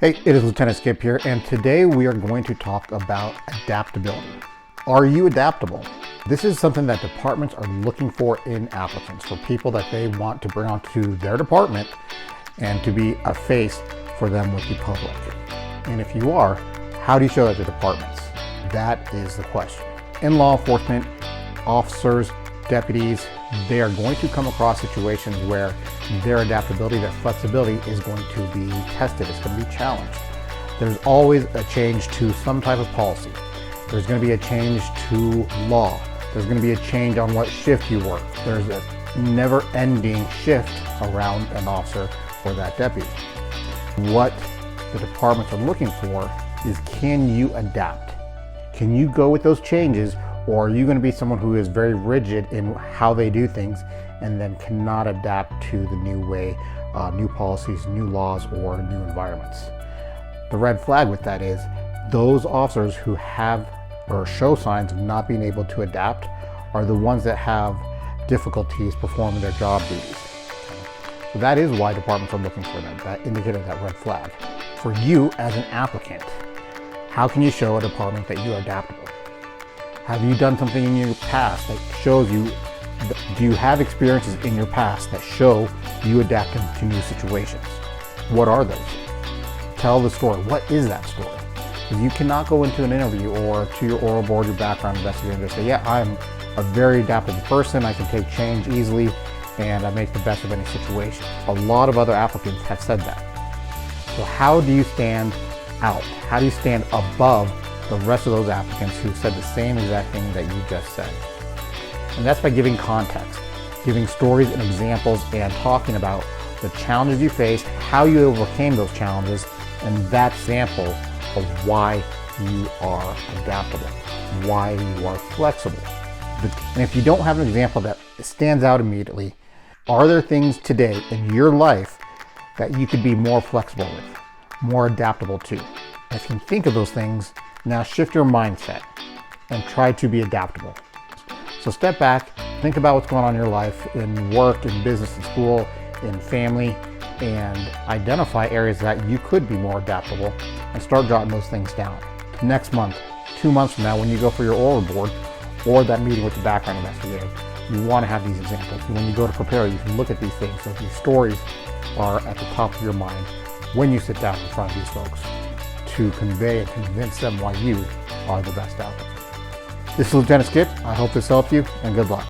Hey, it is Lieutenant Skip here, and today we are going to talk about adaptability. Are you adaptable? This is something that departments are looking for in applicants, for people that they want to bring onto their department and to be a face for them with the public. And if you are, how do you show that to departments? That is the question. In law enforcement, officers, deputies, they are going to come across situations where their adaptability, their flexibility is going to be tested. It's going to be challenged. There's always a change to some type of policy. There's going to be a change to law. There's going to be a change on what shift you work. There's a never-ending shift around an officer or that deputy. What the departments are looking for is, can you adapt? Can you go with those changes, or are you going to be someone who is very rigid in how they do things and then cannot adapt to the new way, new policies, new laws, or new environments? The red flag with that is those officers who have or show signs of not being able to adapt are the ones that have difficulties performing their job duties. So that is why departments are looking for that indicator, that red flag. For you as an applicant, how can you show a department that you are adaptable? Have you done something in your past that shows you, do you have experiences in your past that show you adapting to new situations? What are those? Tell the story. What is that story? Because you cannot go into an interview or to your oral board, your background investigator, and just say, yeah, I'm a very adaptable person. I can take change easily and I make the best of any situation. A lot of other applicants have said that. So how do you stand out? How do you stand above the rest of those applicants who said the same exact thing that you just said? And that's by giving context, giving stories and examples, and talking about the challenges you faced, how you overcame those challenges, and that sample of why you are adaptable, why you are flexible. And if you don't have an example that stands out immediately, are there things today in your life that you could be more flexible with, more adaptable to? If you can think of those things, now shift your mindset and try to be adaptable. So step back, think about what's going on in your life, in work, in business, in school, in family, and identify areas that you could be more adaptable and start jotting those things down. Next month, 2 months from now, when you go for your oral board or that meeting with the background investigator, you want to have these examples. When you go to prepare, you can look at these things so these stories are at the top of your mind when you sit down in front of these folks to convey and convince them why you are the best out there. This is Lieutenant Skip. I hope this helped you, and good luck.